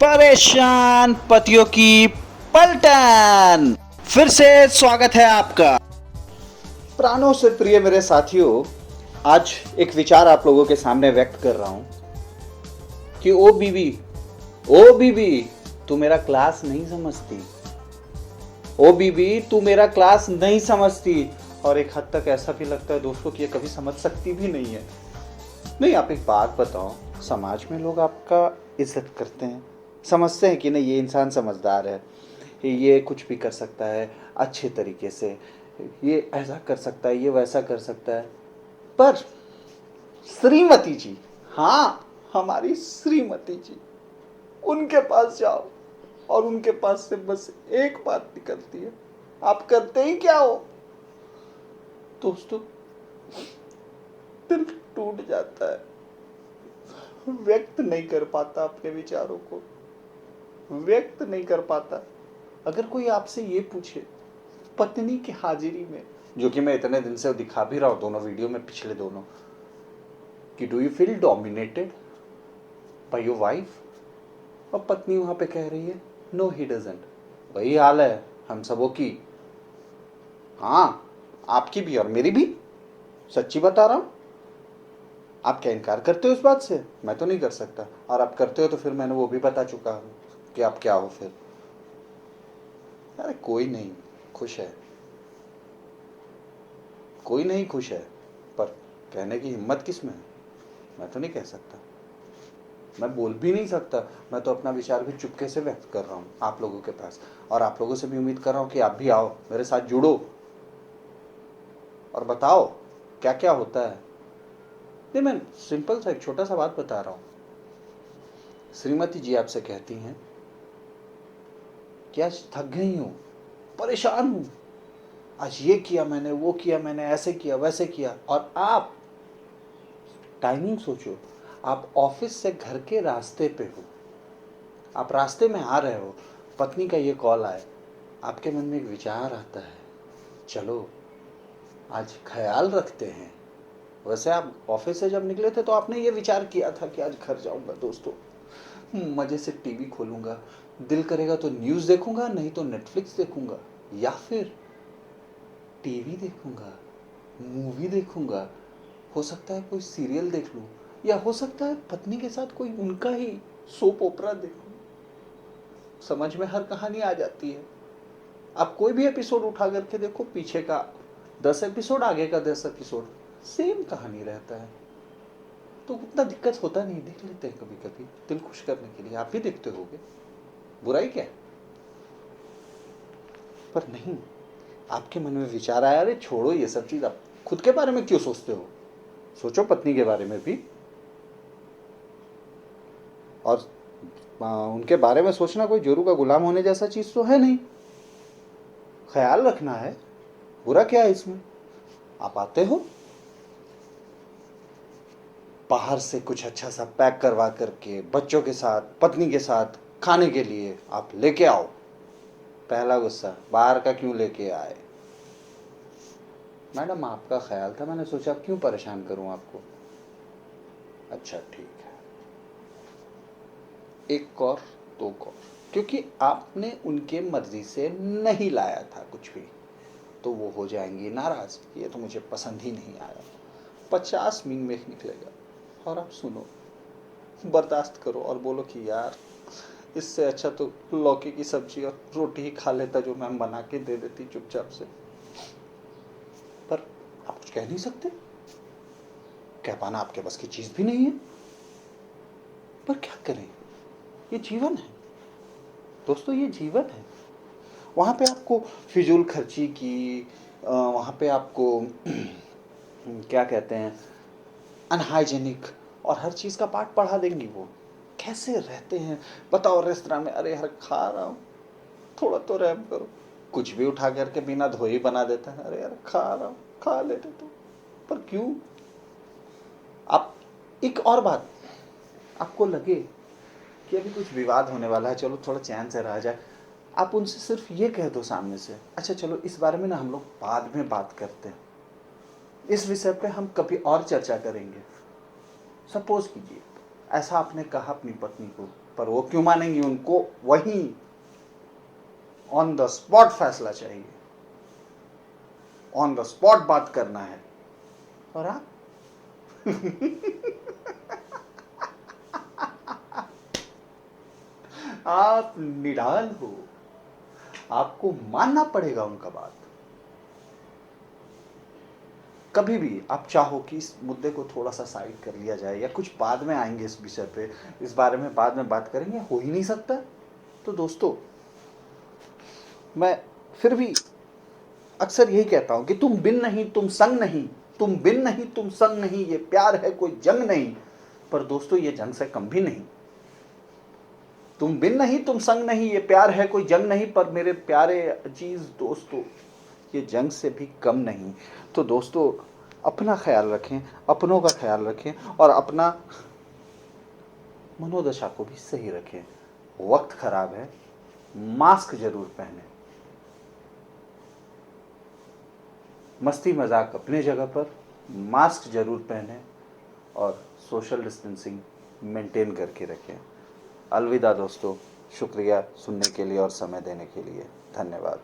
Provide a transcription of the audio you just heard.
परेशान पतियों की पलटन। फिर से स्वागत है आपका। प्राणों से प्रिय मेरे साथियों, आज एक विचार आप लोगों के सामने व्यक्त कर रहा हूं कि ओ बीबी, तू मेरा क्लास नहीं समझती। ओ बीबी, तू मेरा क्लास नहीं समझती। और एक हद तक ऐसा भी लगता है दोस्तों कि ये कभी समझ सकती भी नहीं है। नहीं, आप एक बात बताओ, समाज में लोग आपका इज्जत करते हैं, समझते हैं कि नहीं ये इंसान समझदार है, ये कुछ भी कर सकता है अच्छे तरीके से, ये ऐसा कर सकता है, ये वैसा कर सकता है। पर श्रीमती जी, हाँ हमारी श्रीमती जी, उनके पास जाओ और उनके पास से बस एक बात निकलती है, आप करते ही क्या हो? दोस्तों, दिल टूट जाता है, व्यक्त नहीं कर पाता अपने विचारों को, व्यक्त नहीं कर पाता। अगर कोई आपसे ये पूछे पत्नी की हाजिरी में, जो कि मैं इतने दिन से दिखा भी रहा हूं दोनों वीडियो में, पिछले दोनों, कि do you feel dominated by your wife, और पत्नी वहां पे कह रही है नो ही डजंट। वही हाल है हम सबों की, हाँ आपकी भी और मेरी भी, सच्ची बता रहा हूं। आप क्या इनकार करते हो इस बात से? मैं तो नहीं कर सकता, और आप करते हो तो फिर मैंने वो भी बता चुका हूं कि आप क्या हो फिर। अरे कोई नहीं खुश है, कोई नहीं खुश है, पर कहने की हिम्मत किस में है? मैं तो नहीं कह सकता, मैं बोल भी नहीं सकता। मैं तो अपना विचार भी चुपके से व्यक्त कर रहा हूँ आप लोगों के पास, और आप लोगों से भी उम्मीद कर रहा हूँ कि आप भी आओ, मेरे साथ जुड़ो और बताओ क्या क्या होता है। नहीं, मैं सिंपल सा एक छोटा सा बात बता रहा हूँ। श्रीमती जी आपसे कहती हैं कि आज थक गई हूँ, परेशान हूँ, आज ये किया मैंने, वो किया मैंने, ऐसे किया वैसे किया। और आप टाइमिंग सोचो, आप ऑफिस से घर के रास्ते पे हो, आप रास्ते में आ रहे हो, पत्नी का ये कॉल आए, आपके मन में एक विचार आता है, चलो आज ख्याल रखते हैं। वैसे आप ऑफिस से जब निकले थे तो आपने ये विचार किया था कि आज घर जाऊंगा दोस्तों, मजे से टीवी खोलूंगा, दिल करेगा तो न्यूज़ देखूंगा, नहीं तो नेटफ्लिक्स देखूंगा, या फिर टीवी देखूंगा, मूवी देखूंगा, हो सकता है कोई सीरियल देख लूं, या हो सकता है पत्नी के साथ कोई उनका ही सोप ओपरा देखूं। समझ में हर कहानी आ जाती है। आप कोई भी एपिसोड उठा करके देखो, पीछे का 10 एपिसोड, आगे का 10 एपिसोड, सेम कहानी रहता है। तो उतना दिक्कत होता नहीं, देख लेते हैं कभी कभी दिल खुश करने के लिए। आप भी देखते होगे, बुराई क्या है? पर नहीं, आपके मन में विचार आया, अरे छोड़ो ये सब चीज, आप खुद के बारे में क्यों सोचते हो? सोचो पत्नी के बारे में भी। और उनके बारे में सोचना कोई जोरू का गुलाम होने जैसा चीज तो है नहीं, ख्याल रखना है, बुरा क्या है इसमें? आप आते हो बाहर से कुछ अच्छा सा पैक करवा करके, बच्चों के साथ, पत्नी के साथ खाने के लिए आप लेके आओ। पहला गुस्सा, बाहर का क्यों लेके आए? मैडम आपका ख्याल था, मैंने सोचा क्यों परेशान करूं आपको। अच्छा ठीक है, एक और दो और, क्योंकि आपने उनके मर्जी से नहीं लाया था कुछ भी, तो वो हो जाएंगी नाराज, ये तो मुझे पसंद ही नहीं आया। 50 मीन में निकलेगा, और आप सुनो, बर्दाश्त करो और बोलो कि यार इससे अच्छा तो लौकी की सब्जी और रोटी ही खा लेता जो मैम बना के दे देती चुपचाप से। पर आप कुछ कह नहीं सकते, कह पाना आपके बस की चीज भी नहीं है। पर क्या करें, ये जीवन है दोस्तों, ये जीवन है। वहां पे आपको फिजूल खर्ची की, वहां पे आपको क्या कहते हैं, अनहाइजेनिक और हर चीज का पाठ पढ़ा देंगी। वो कैसे रहते हैं बताओ रेस्तरां में, अरे यार खा रहा हूं, थोड़ा तो रहम करो। कुछ भी उठा करके बिना धोए बना देता है, अरे यार खा रहा हूं, खा लेते तो। पर क्यों? आप एक और बात, आपको लगे कि अभी कुछ विवाद होने वाला है, चलो थोड़ा चैन से रहा जाए, आप उनसे सिर्फ ये कह दो सामने से, अच्छा चलो इस बारे में ना हम लोग बाद में बात करते हैं, इस विषय पे हम कभी और चर्चा करेंगे। सपोज कीजिए ऐसा आपने कहा अपनी पत्नी को, पर वो क्यों मानेंगी? उनको वहीं ऑन द स्पॉट फैसला चाहिए, ऑन द स्पॉट बात करना है। और आप निढाल हो, आपको मानना पड़ेगा उनका बात। कभी भी आप चाहो कि इस मुद्दे को थोड़ा सा साइड कर लिया जाए या कुछ बाद में आएंगे इस विषय पे, इस बारे में बाद में बात करेंगे, हो ही नहीं सकता। तो दोस्तों, मैं फिर भी अक्सर यही कहता हूं कि तुम बिन नहीं तुम संग नहीं, तुम बिन नहीं तुम संग नहीं, ये प्यार है कोई जंग नहीं। पर दोस्तों, ये जंग से कम भी नहीं। तुम बिन नहीं तुम संग नहीं, ये प्यार है कोई जंग नहीं, पर मेरे प्यारे अजीज दोस्तों, ये जंग से भी कम नहीं। तो दोस्तों, अपना ख्याल रखें, अपनों का ख्याल रखें और अपना मनोदशा को भी सही रखें। वक्त खराब है, मास्क जरूर पहने। मस्ती मजाक अपने जगह पर, मास्क जरूर पहने और सोशल डिस्टेंसिंग मेंटेन करके रखें। अलविदा दोस्तों, शुक्रिया सुनने के लिए और समय देने के लिए। धन्यवाद।